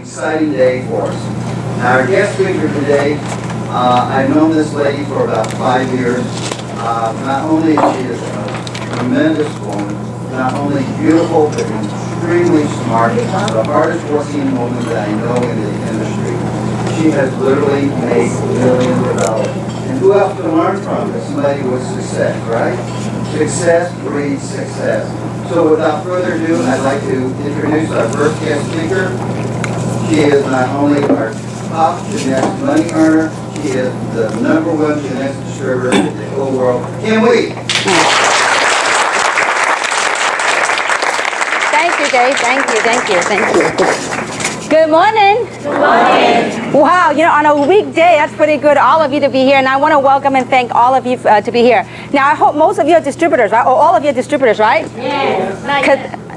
exciting day for us. Our guest speaker today, I've known this lady for about 5 years. Not only is she a tremendous woman, not only beautiful, but extremely smart, the hardest working woman that I know in the industry. She has literally made millions of dollars. And who else to learn from is somebody with success, right? Success breeds success. So without further ado, I'd like to introduce our first guest speaker. She is not only our top genetics money earner, she is the #1 genetics distributor in the whole world. Can we? Thank you, Dave. Thank you. Good morning. Good morning. Wow, on a weekday, that's pretty good, all of you to be here. And I want to welcome and thank all of you to be here. Now, I hope most of you are distributors, right? Or all of you are distributors, right? Yes.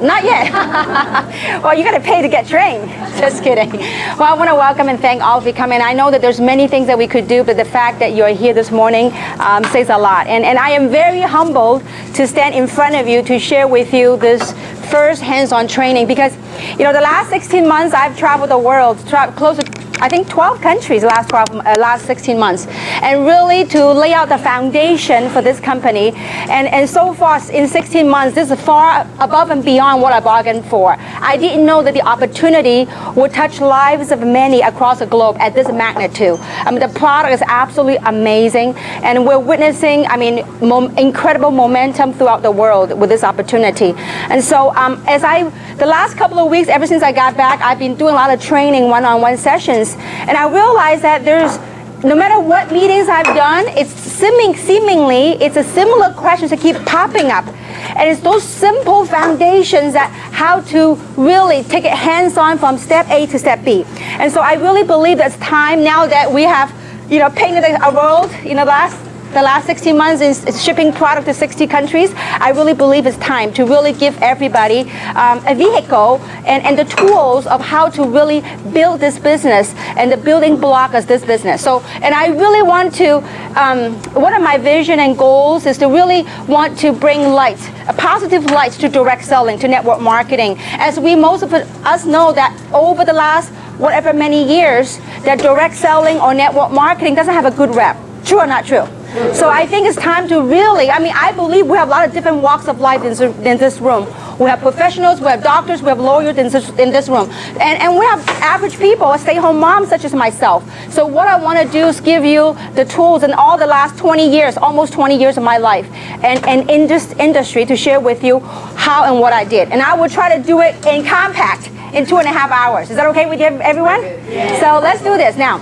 Not yet. Well, you got to pay to get trained. Just kidding. Well, I want to welcome and thank all of you coming. I know that there's many things that we could do, but the fact that you're here this morning says a lot. And I am very humbled to stand in front of you to share with you this first hands-on training, because the last 16 months I've traveled the world, close to I think 12 countries last 16 months, and really to lay out the foundation for this company. And so far in 16 months, this is far above and beyond what I bargained for. I didn't know that the opportunity would touch lives of many across the globe at this magnitude. I mean, the product is absolutely amazing, and we're witnessing, incredible momentum throughout the world with this opportunity. And so, the last couple of weeks, ever since I got back, I've been doing a lot of training, one-on-one sessions. And I realized that no matter what meetings I've done, it's seemingly, it's a similar questions that keep popping up. And it's those simple foundations that how to really take it hands-on from step A to step B. And so I really believe that it's time now that we have, painted a world, the last 16 months is shipping product to 60 countries. I really believe it's time to really give everybody a vehicle and the tools of how to really build this business and the building block of this business. So, and I really want to, one of my vision and goals is to really want to bring light, a positive light to direct selling, to network marketing. As most of us know that over the last whatever many years, that direct selling or network marketing doesn't have a good rep. True or not true? So I think it's time to really, I believe we have a lot of different walks of life in this room. We have professionals, we have doctors, we have lawyers in this room. And we have average people, stay-home moms such as myself. So what I want to do is give you the tools in all the last 20 years, almost 20 years of my life, and in this industry to share with you how and what I did. And I will try to do it in compact in 2.5 hours. Is that okay with everyone? Yeah. So let's do this now.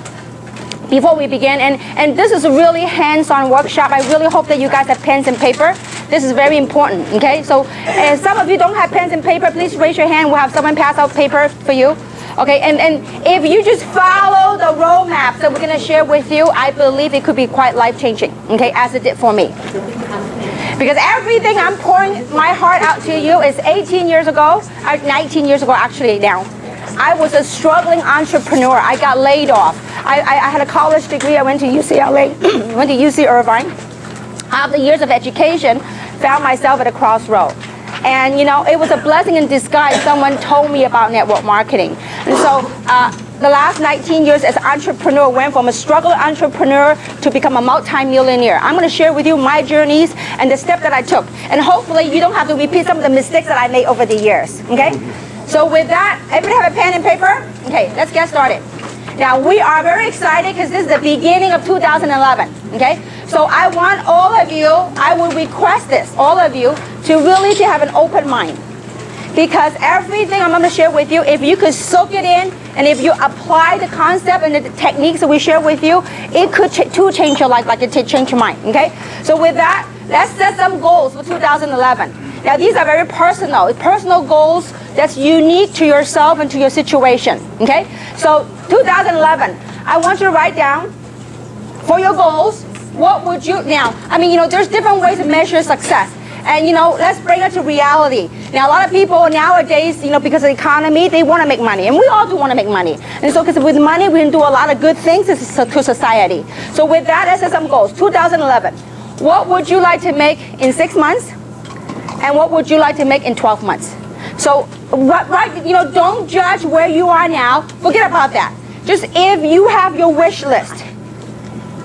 Before we begin, and this is a really hands-on workshop. I really hope that you guys have pens and paper. This is very important, okay? So if some of you don't have pens and paper, please raise your hand. We'll have someone pass out paper for you. Okay, and if you just follow the roadmap that we're gonna share with you, I believe it could be quite life-changing, okay, as it did for me. Because everything I'm pouring my heart out to you is 18 years ago, 19 years ago actually now. I was a struggling entrepreneur. I got laid off. I had a college degree. I went to UCLA, went to UC Irvine. After years of education, found myself at a crossroad. And it was a blessing in disguise. Someone told me about network marketing. And so the last 19 years as an entrepreneur went from a struggling entrepreneur to become a multi-millionaire. I'm going to share with you my journeys and the steps that I took. And hopefully you don't have to repeat some of the mistakes that I made over the years. Okay? So with that, everybody have a pen and paper? Okay, let's get started. Now, we are very excited because this is the beginning of 2011, okay? So I want all of you, I would request this, all of you, to really to have an open mind. Because everything I'm going to share with you, if you could soak it in, and if you apply the concept and the techniques that we share with you, it could change your life like it changed your mind, okay? So with that, let's set some goals for 2011. Now, these are very personal goals that's unique to yourself and to your situation, okay? So 2011, I want you to write down for your goals, what would you, now, there's different ways to measure success. And, let's bring it to reality. Now, a lot of people nowadays, because of the economy, they want to make money. And we all do want to make money. And so, because with money, we can do a lot of good things to society. So with that, let's set some goals. 2011, what would you like to make in 6 months? And what would you like to make in 12 months? So right, don't judge where you are now. Forget about that. Just if you have your wish list,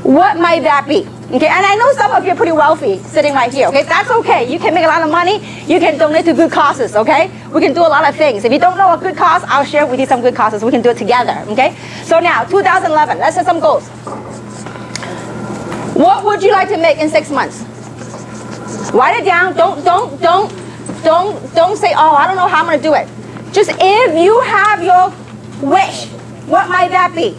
what might that be? Okay, and I know some of you are pretty wealthy sitting right here, okay? That's okay. You can make a lot of money. You can donate to good causes, okay? We can do a lot of things. If you don't know a good cause, I'll share with you some good causes. We can do it together, okay? So now, 2011, let's set some goals. What would you like to make in 6 months? Write it down. Don't say, oh, I don't know how I'm going to do it. Just if you have your wish, what might that be?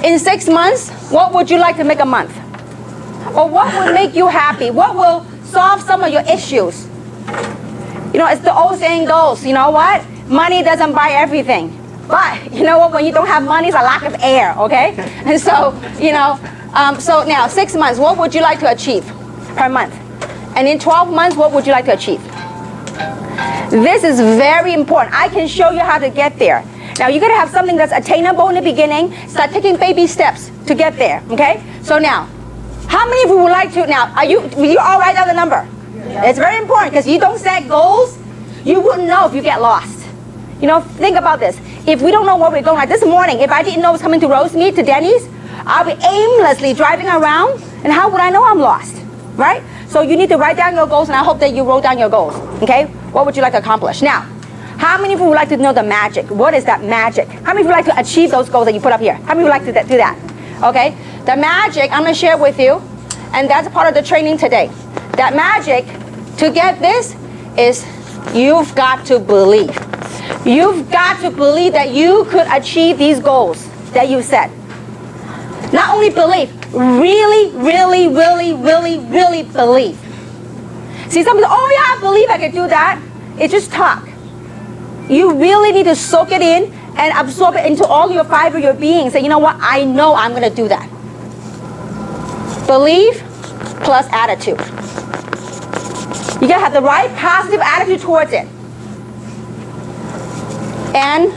In 6 months, what would you like to make a month? Or what would make you happy? What will solve some of your issues? It's the old saying goes, you know what? Money doesn't buy everything. But, you know what? When you don't have money, it's a lack of air, okay? And so, so now 6 months, what would you like to achieve per month? And in 12 months, what would you like to achieve? This is very important. I can show you how to get there. Now, you're going to have something that's attainable in the beginning. Start taking baby steps to get there, okay? So now, how many of you would like to, now, will you all write down the number? Yeah. It's very important because you don't set goals, you wouldn't know if you get lost. Think about this. If we don't know where we're going, like this morning, if I didn't know I was coming to Rosemead, to Denny's, I'll be aimlessly driving around, and how would I know I'm lost, right? So you need to write down your goals, and I hope that you wrote down your goals, okay? What would you like to accomplish? Now, how many of you would like to know the magic? What is that magic? How many of you would like to achieve those goals that you put up here? How many would like to do that? Okay? The magic, I'm going to share with you, and that's part of the training today. That magic, to get this, is you've got to believe. You've got to believe that you could achieve these goals that you set. Not only believe, really, really, really, really, really believe. See, some people, oh yeah, I believe I can do that. It's just talk. You really need to soak it in and absorb it into all your fiber, your being. Say, you know what? I know I'm going to do that. Believe plus attitude. You got to have the right positive attitude towards it. And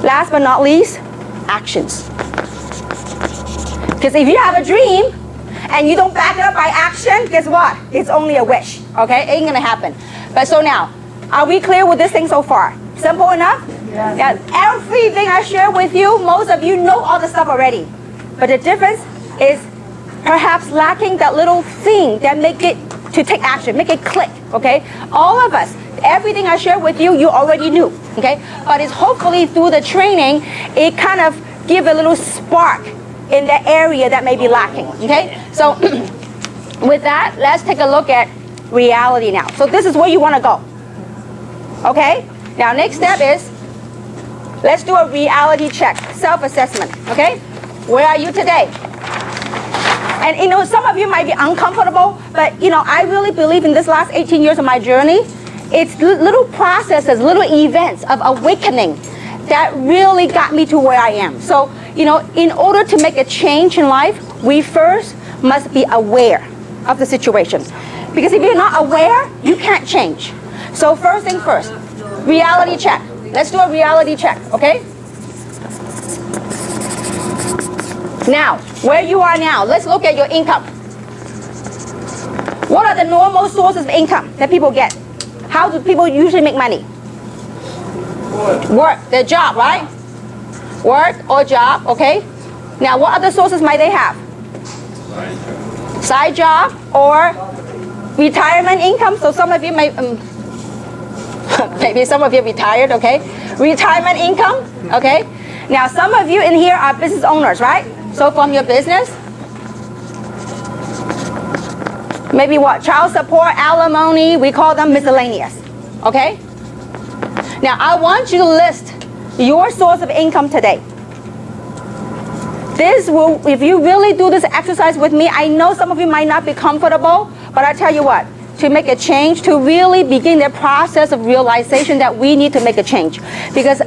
last but not least, actions. Because if you have a dream and you don't back it up by action, guess what? It's only a wish. Okay? It ain't going to happen. But so now, are we clear with this thing so far? Simple enough? Yes. Yeah. Everything I share with you, most of you know all the stuff already. But the difference is perhaps lacking that little thing that make it to take action, make it click, okay? All of us, everything I share with you, you already knew, okay? But it's hopefully through the training, it kind of give a little spark in the area that may be lacking, okay? So with that, let's take a look at reality now. So this is where you want to go. Okay? Now, next step is, let's do a reality check, self-assessment, okay? Where are you today? And, some of you might be uncomfortable, but, I really believe in this last 18 years of my journey, it's little processes, little events of awakening that really got me to where I am. So, in order to make a change in life, we first must be aware of the situation. Because if you're not aware, you can't change. So first thing first, reality check. Let's do a reality check, okay? Now, where you are now, let's look at your income. What are the normal sources of income that people get? How do people usually make money? Work, their job, right? Work or job, okay? Now, what other sources might they have? Side job or retirement income. So some of you may, maybe some of you are retired, okay? Retirement income, okay? Now, some of you in here are business owners, right? So from your business, maybe what? Child support, alimony, we call them miscellaneous, okay? Now, I want you to list your source of income today. This will, if you really do this exercise with me, I know some of you might not be comfortable, but I tell you what, to make a change, to really begin the process of realization that we need to make a change. Because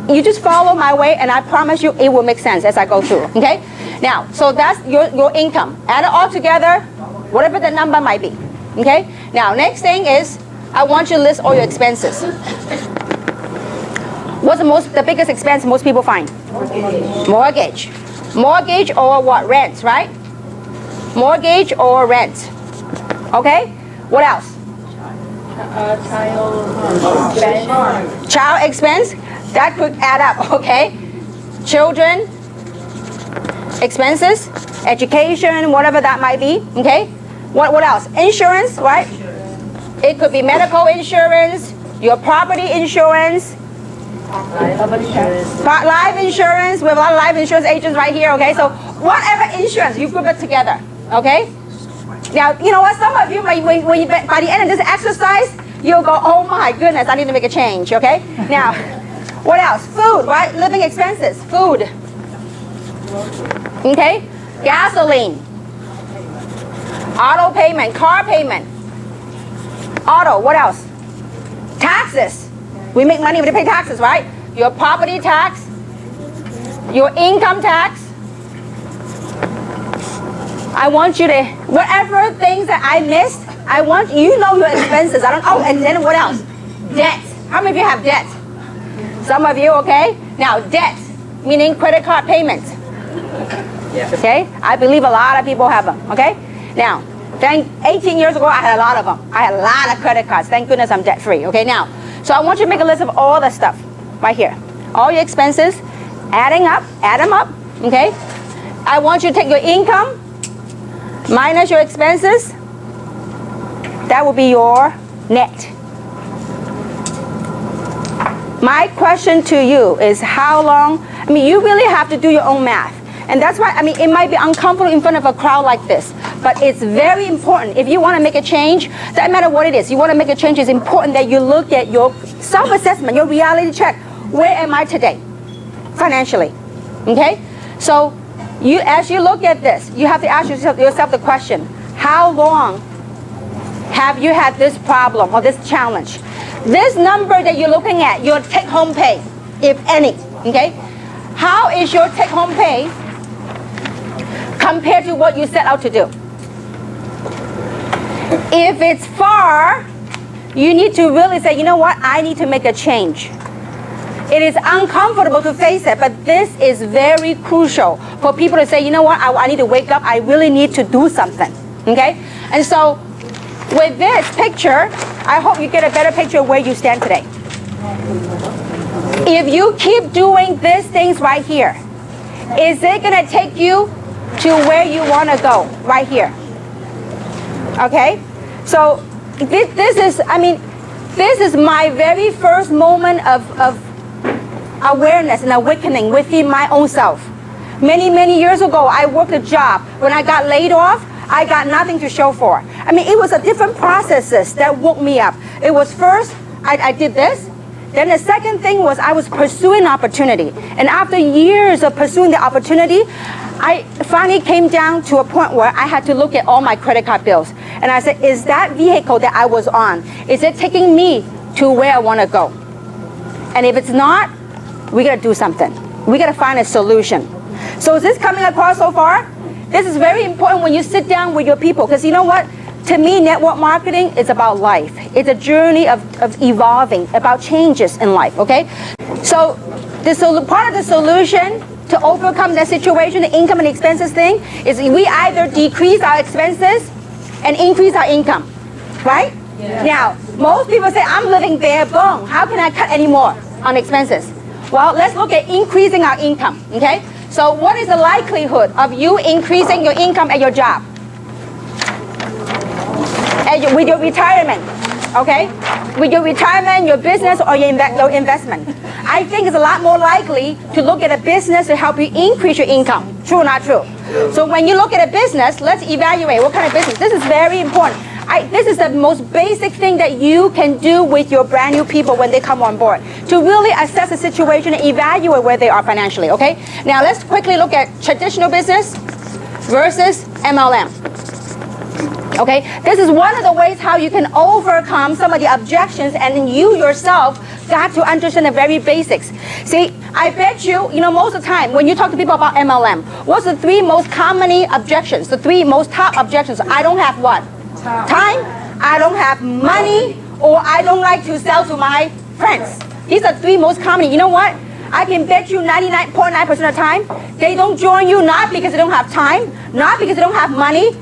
you just follow my way, and I promise you it will make sense as I go through, okay? Now, so that's your income. Add it all together, whatever the number might be, okay? Now, next thing is, I want you to list all your expenses. What's the biggest expense most people find? Mortgage. Mortgage or what? Rent, right? Mortgage or rent. Okay? What else? Child expense, that could add up, okay? Children expenses, education, whatever that might be, okay? What else? Insurance, right? It could be medical insurance, your property insurance, life insurance. We have a lot of life insurance agents right here, okay? So whatever insurance, you group it together, okay? Now, you know what? Some of you, by the end of this exercise, you'll go, oh my goodness, I need to make a change, okay? Now, what else? Food, right? Living expenses, food. Okay? Gasoline. Auto payment, car payment. Auto, what else? Taxes. We make money when we pay taxes, right? Your property tax, your income tax. I want you to, whatever things that I missed, I want you know your expenses. And then what else? Debt. How many of you have debt? Some of you, okay? Now, debt, meaning credit card payments. Okay? I believe a lot of people have them, okay? Now, 18 years ago, I had a lot of them. I had a lot of credit cards. Thank goodness I'm debt free, okay? Now, so I want you to make a list of all the stuff right here. All your expenses, add them up, okay? I want you to take your income minus your expenses. That will be your net. My question to you is how long, you really have to do your own math. And that's why, it might be uncomfortable in front of a crowd like this, but it's very important. If you want to make a change, doesn't matter what it is, you want to make a change, it's important that you look at your self-assessment, your reality check. Where am I today, financially? Okay? So, as you look at this, you have to ask yourself the question, how long have you had this problem or this challenge? This number that you're looking at, your take-home pay, if any, okay? How is your take-home pay compared to what you set out to do? If it's far, you need to really say, you know what, I need to make a change. It is uncomfortable to face it, but this is very crucial for people to say, you know what, I need to wake up, I really need to do something, okay? And so, with this picture, I hope you get a better picture of where you stand today. If you keep doing these things right here, is it going to take you to where you want to go right here? Okay? So this is my very first moment of awareness and awakening within my own self. Many, many years ago, I worked a job. When I got laid off, I got nothing to show for. It was a different processes that woke me up. It was first, I did this. Then the second thing was I was pursuing opportunity. And after years of pursuing the opportunity, I finally came down to a point where I had to look at all my credit card bills. And I said, is that vehicle that I was on, is it taking me to where I want to go? And if it's not, we got to do something. We got to find a solution. So is this coming across so far? This is very important when you sit down with your people, because you know what? To me, network marketing is about life. It's a journey of evolving, about changes in life, okay? So part of the solution to overcome that situation, the income and expenses thing, is we either decrease our expenses and increase our income, right? Yeah. Now, most people say, I'm living bare bone. How can I cut any more on expenses? Well, let's look at increasing our income, okay? So what is the likelihood of you increasing your income at your job? With your retirement, okay? With your retirement, your business, or your investment. I think it's a lot more likely to look at a business to help you increase your income. True or not true? So when you look at a business, let's evaluate what kind of business. This is very important. This is the most basic thing that you can do with your brand new people when they come on board, to really assess the situation and evaluate where they are financially, okay? Now let's quickly look at traditional business versus MLM. Okay, this is one of the ways how you can overcome some of the objections, and then you yourself got to understand the very basics. See, I bet you, most of the time when you talk to people about MLM, what's the three most commonly objections? The three most top objections. I don't have what? Time, I don't have money, or I don't like to sell to my friends. These are three most common. You know what? I can bet you 99.9% of the time, they don't join you not because they don't have time, not because they don't have money,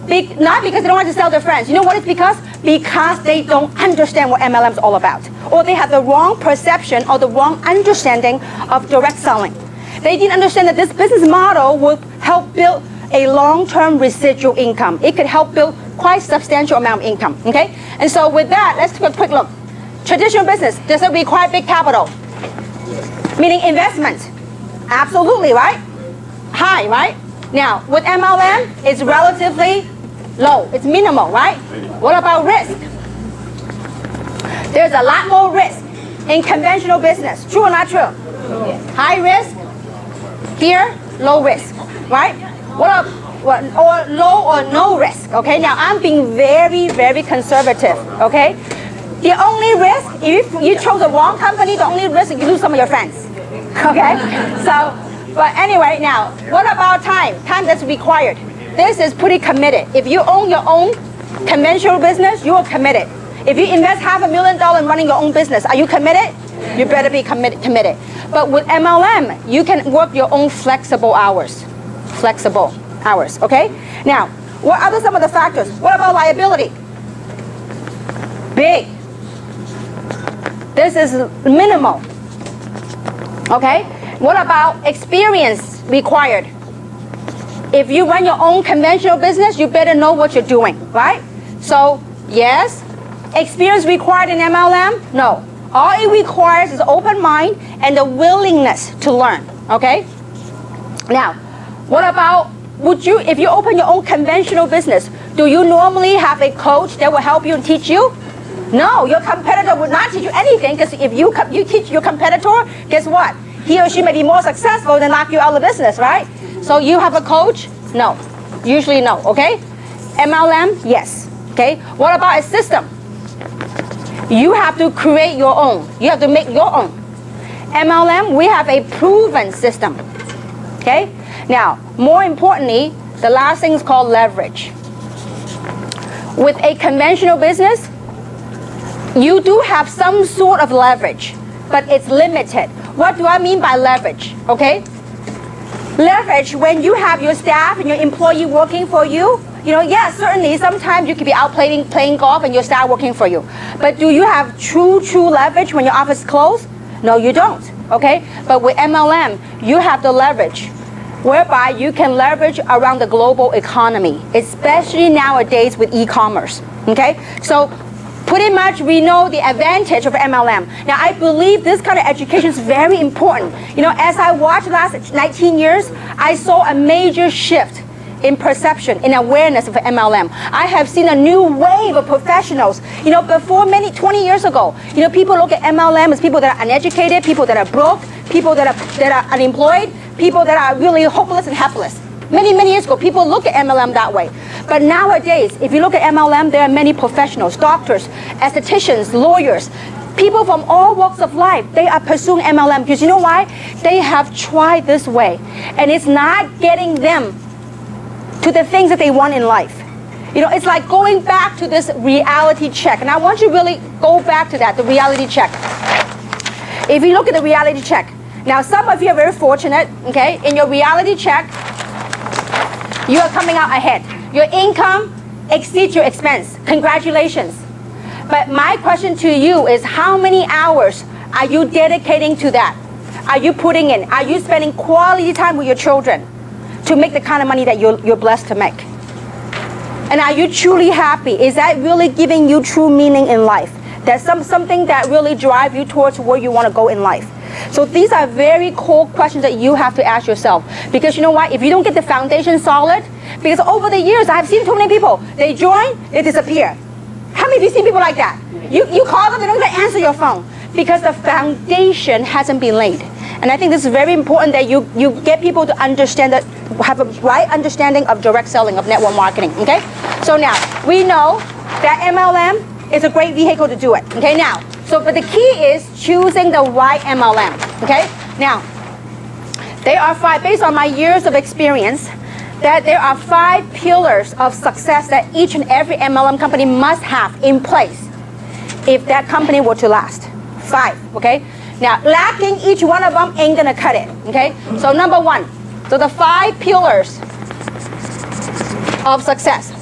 not because they don't want to sell their friends. You know what it's because? because they don't understand what MLM is all about, or they have the wrong perception or the wrong understanding of direct selling. They didn't understand that this business model will help build a long-term residual income. It could help build quite substantial amount of income, okay? And so with that, let's take a quick look. Traditional business, does it require big capital? Meaning investment. Absolutely, right? High, right? Now, with MLM, it's relatively low. It's minimal, right? What about risk? There's a lot more risk in conventional business. True or not true? High risk, here, low risk, right? Or low or no risk, okay? Now, I'm being very, very conservative, okay? The only risk, if you chose the wrong company, the only risk is you lose some of your friends, okay? So, but anyway, now, what about time? Time that's required. This is pretty committed. If you own your own conventional business, you are committed. If you invest $500,000 in running your own business, are you committed? You better be committed. But with MLM, you can work your own flexible hours. Flexible hours, okay? Now, what are some of the factors? What about liability? Big. This is minimal, okay? What about experience required? If you run your own conventional business, you better know what you're doing, right? So, yes, experience required in MLM? No. All it requires is open mind and the willingness to learn, okay? Now, what about, if you open your own conventional business, do you normally have a coach that will help you and teach you? No, your competitor will not teach you anything, because if you teach your competitor, guess what? He or she may be more successful than knock you out of the business, right? So you have a coach? No. Usually no, okay? MLM? Yes. Okay? What about a system? You have to create your own. You have to make your own. MLM, we have a proven system. Okay? Now, more importantly, the last thing is called leverage. With a conventional business, you do have some sort of leverage, but it's limited. What do I mean by leverage? Okay? Leverage, when you have your staff and your employee working for you, yes, certainly sometimes you could be out playing golf and your staff working for you. But do you have true leverage when your office is closed? No, you don't, okay? But with MLM, you have the leverage, whereby you can leverage around the global economy, especially nowadays with e-commerce, okay? So pretty much we know the advantage of MLM. Now, I believe this kind of education is very important. As I watched the last 19 years, I saw a major shift in perception, in awareness of MLM. I have seen a new wave of professionals. Before 20 years ago, people look at MLM as people that are uneducated, people that are broke, people that are unemployed, people that are really hopeless and helpless. Many years ago, people look at MLM that way. But nowadays, if you look at MLM, there are many professionals, doctors, estheticians, lawyers, people from all walks of life. They are pursuing MLM because you know why? They have tried this way, and it's not getting them to the things that they want in life. It's like going back to this reality check. And I want you to really go back to that, the reality check. If you look at the reality check, now some of you are very fortunate, okay? In your reality check, you are coming out ahead. Your income exceeds your expense. Congratulations. But my question to you is, how many hours are you dedicating to that? Are you putting in? Are you spending quality time with your children to make the kind of money that you're blessed to make? And are you truly happy? Is that really giving you true meaning in life? That's something that really drives you towards where you want to go in life. So these are very core questions that you have to ask yourself. Because you know what? If you don't get the foundation solid, because over the years, I've seen too many people. They join, they disappear. How many of you seen people like that? You call them, they don't even answer your phone. Because the foundation hasn't been laid. And I think this is very important that you get people to understand that, have a right understanding of direct selling, of network marketing, okay? So now, we know that MLM is a great vehicle to do it, okay? Now, but the key is choosing the right MLM, okay? Now, there are 5, based on my years of experience, that there are 5 pillars of success that each and every MLM company must have in place if that company were to last. 5, okay? Now, lacking each one of them ain't gonna cut it, okay? So number 1, so the 5 pillars of success.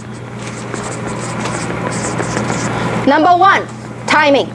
Number one, timing.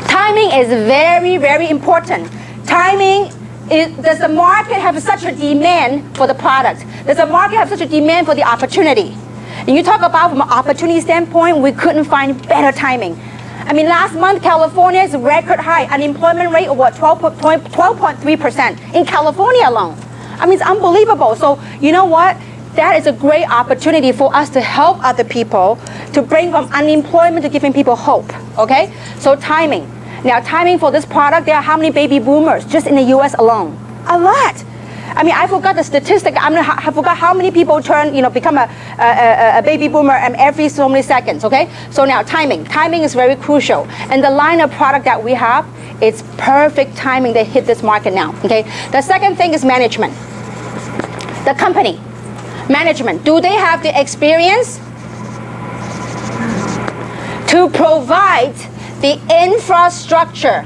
Timing is very, very important. Timing is, does the market have such a demand for the product? Does the market have such a demand for the opportunity? And you talk about from an opportunity standpoint, we couldn't find better timing. I mean, last month, California's record high unemployment rate of what, 12.3% in California alone. I mean, it's unbelievable. So you know what? That is a great opportunity for us to help other people, to bring from unemployment to giving people hope, okay? So timing. Now, timing for this product, there are how many baby boomers just in the US alone? A lot. I mean, I forgot the statistic. I forgot how many people become a baby boomer every so many seconds, okay? So now timing. Timing is very crucial. And the line of product that we have, it's perfect timing to hit this market now, okay? The second thing is management. The company. Management, do they have the experience to provide the infrastructure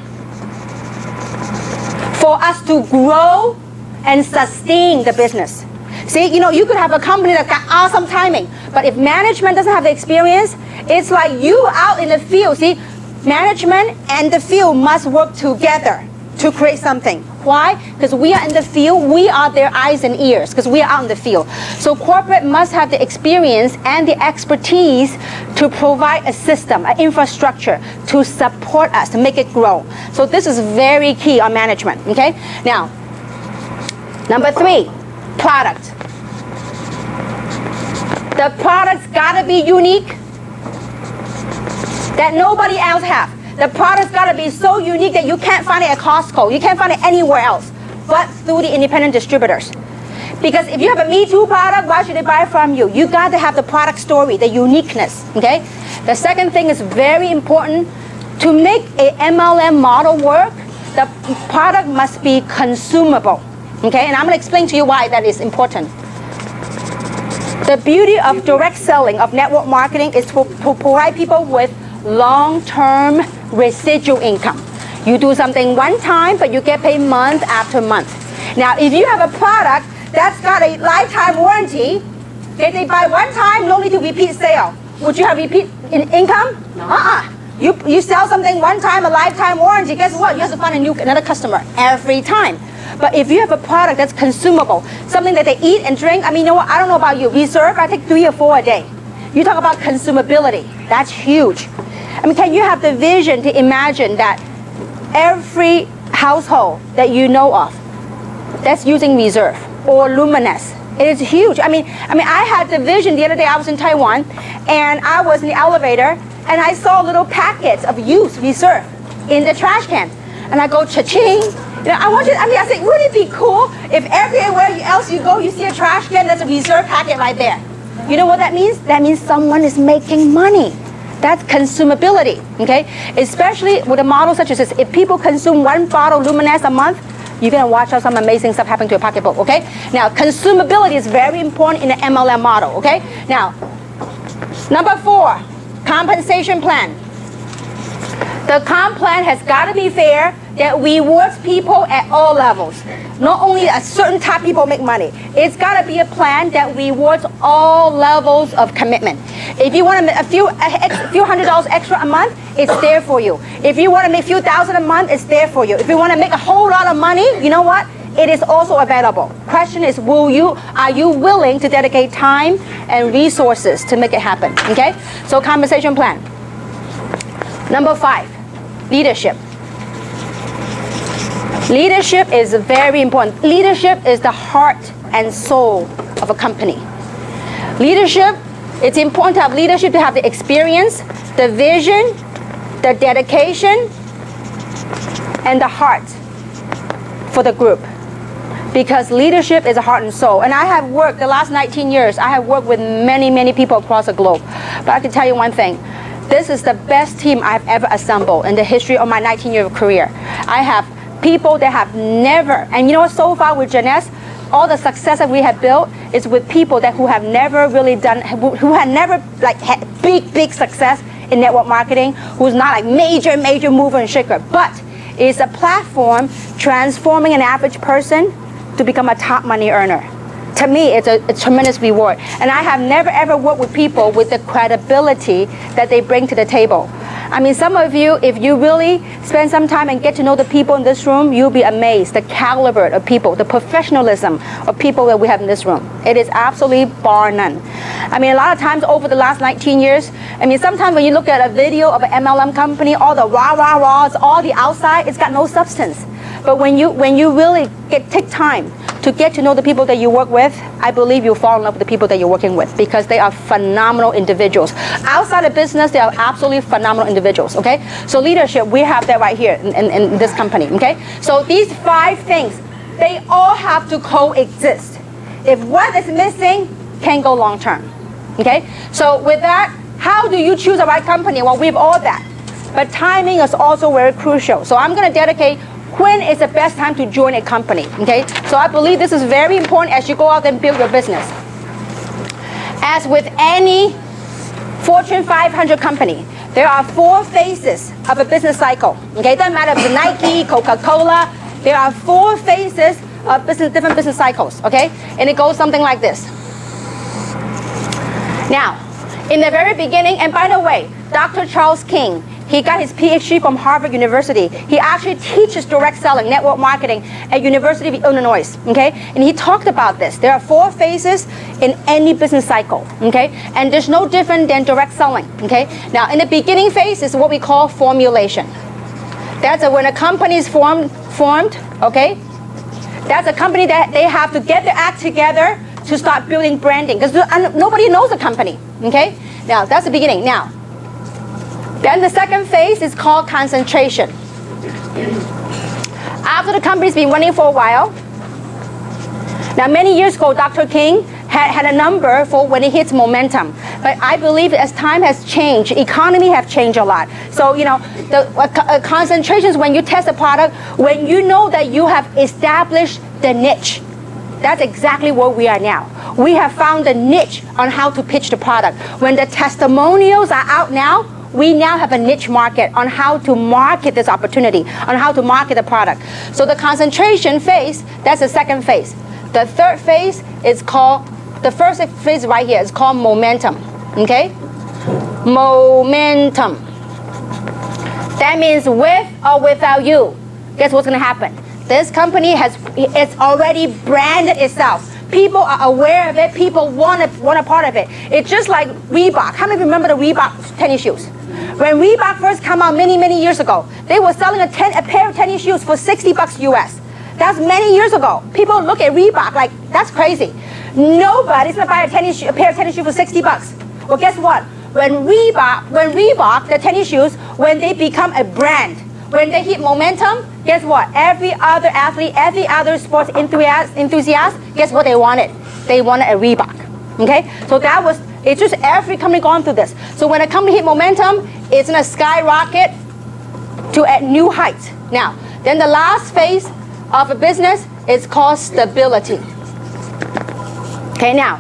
for us to grow and sustain the business? See, you could have a company that got awesome timing, but if management doesn't have the experience, it's like you out in the field. See, management and the field must work together to create something. Why? Because we are in the field, we are their eyes and ears, because we are out in the field. So corporate must have the experience and the expertise to provide a system, an infrastructure to support us, to make it grow. So this is very key on management, okay? Now, number three, product. The product's gotta be unique that nobody else has. The product's got to be so unique that you can't find it at Costco. You can't find it anywhere else but through the independent distributors. Because if you have a Me Too product, why should they buy from you? You got to have the product story, the uniqueness, okay? The second thing is very important. To make a MLM model work, the product must be consumable, okay? And I'm going to explain to you why that is important. The beauty of direct selling, of network marketing, is to provide people with long-term residual income. You do something one time, but you get paid month after month. Now, if you have a product that's got a lifetime warranty, if they buy one time, no need to repeat sale. Would you have repeat income? No. You sell something one time, a lifetime warranty, guess what? You have to find another customer every time. But if you have a product that's consumable, something that they eat and drink, I mean, you know what? I don't know about you. Reserve, I take 3 or 4 a day. You talk about consumability. That's huge. I mean, can you have the vision to imagine that every household that you know of that's using Reserve or Luminous, it is huge. I mean, I had the vision the other day. I was in Taiwan, and I was in the elevator, and I saw little packets of used Reserve in the trash can, and I go cha-ching. I said, wouldn't it be cool if everywhere else you go, you see a trash can that's a Reserve packet right there? You know what that means? That means someone is making money. That's consumability, okay? Especially with a model such as this. If people consume 1 bottle Luminous a month, you're gonna watch out some amazing stuff happen to your pocketbook, okay? Now, consumability is very important in the MLM model, okay? Now, number 4, compensation plan. The comp plan has gotta be fair, that rewards people at all levels. Not only a certain type of people make money. It's got to be a plan that rewards all levels of commitment. If you want to make a few $100s extra a month, it's there for you. If you want to make a few thousand a month, it's there for you. If you want to make a whole lot of money, you know what? It is also available. Question is, are you willing to dedicate time and resources to make it happen? Okay? So compensation plan. Number 5, leadership. Leadership is very important. Leadership is the heart and soul of a company. Leadership, it's important to have leadership, to have the experience, the vision, the dedication, and the heart for the group. Because leadership is a heart and soul. And I have worked, the last 19 years, I have worked with many, many people across the globe. But I can tell you one thing. This is the best team I've ever assembled in the history of my 19-year career. I have people that have never, and you know what, so far with Janess, all the success that we have built is with people who have never really done, who had never had big success in network marketing, who's not like major mover and shaker, but it's a platform transforming an average person to become a top money earner. to me, it's a tremendous reward. And I have never ever worked with people with the credibility that they bring to the table. I mean, some of you, if you really spend some time and get to know the people in this room, you'll be amazed the caliber of people, the professionalism of people that we have in this room. It is absolutely bar none. I mean, a lot of times over the last 19 years, I mean, sometimes when you look at a video of an MLM company, all the rah, all the outside, it's got no substance. But when you really take time to get to know the people that you work with, I believe you'll fall in love with the people that you're working with because they are phenomenal individuals. Outside of business, they are absolutely phenomenal individuals, okay? So leadership, we have that right here in this company, okay? So these 5 things, they all have to coexist. If one is missing, can't go long term, okay? So with that, how do you choose the right company? Well, we have all that. But timing is also very crucial. So I'm going to dedicate when is the best time to join a company, okay? So I believe this is very important as you go out and build your business. As with any Fortune 500 company, there are 4 phases of a business cycle, okay? It doesn't matter if it's Nike, Coca-Cola, there are 4 phases of different business cycles, okay? And it goes something like this. Now, in the very beginning, and by the way, Dr. Charles King, he got his PhD from Harvard University. He actually teaches direct selling, network marketing at University of Illinois, okay? And he talked about this. There are 4 phases in any business cycle, okay? And there's no different than direct selling, okay? Now, in the beginning phase is what we call formulation. That's when a company is formed, okay? That's a company that they have to get their act together to start building branding because nobody knows the company, okay? Now, that's the beginning. Now, then the second phase is called concentration. After the company's been running for a while, now many years ago, Dr. King had a number for when it hits momentum. But I believe as time has changed, economy have changed a lot. So, you know, the concentration is when you test a product, when you know that you have established the niche. That's exactly where we are now. We have found a niche on how to pitch the product. When the testimonials are out now, we now have a niche market on how to market this opportunity, on how to market the product. So the concentration phase, that's the second phase. The third phase is called, the first phase right here is called momentum, okay? Momentum. That means with or without you, guess what's gonna happen? This company it's already branded itself. People are aware of it, people want a part of it. It's just like Reebok. How many remember the Reebok tennis shoes? When Reebok first came out many years ago, they were selling a pair of tennis shoes for $60 US. That's many years ago. People look at Reebok like, that's crazy. Nobody's gonna buy a pair of tennis shoes for $60. Well, guess what? When Reebok, the tennis shoes, when they become a brand, when they hit momentum, guess what? Every other athlete, every other sports enthusiast, guess what they wanted? They wanted a Reebok, okay? So that was, it's just every company going through this. So when a company hit momentum, it's gonna skyrocket to new heights. Now, then the last phase of a business is called stability. Okay, now,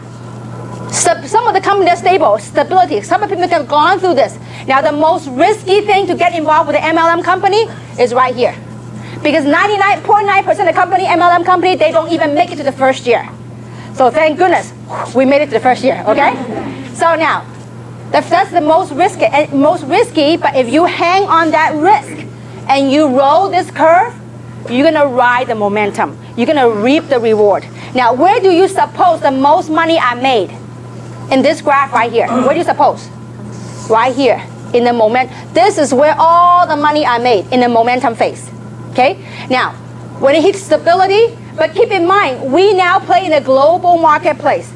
some of the companies are stable, stability. Some of the people have gone through this. Now, the most risky thing to get involved with an MLM company is right here. Because 99.9% of the company, MLM company, they don't even make it to the first year. So thank goodness we made it to the first year, okay? So now, that's the most risky, but if you hang on that risk and you roll this curve, you're gonna ride the momentum. You're gonna reap the reward. Now, where do you suppose the most money I made? In this graph right here. Where do you suppose? Right here, in the moment. This is where all the money I made, in the momentum phase. Okay? Now, when it hits stability, but keep in mind, we now play in a global marketplace.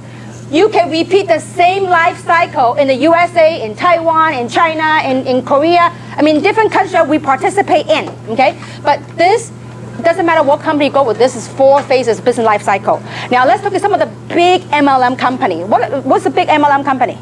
You can repeat the same life cycle in the USA, in Taiwan, in China, in Korea. I mean, different countries that we participate in, okay? But this, doesn't matter what company you go with, this is 4 phases business life cycle. Now let's look at some of the big MLM company. What's a big MLM company?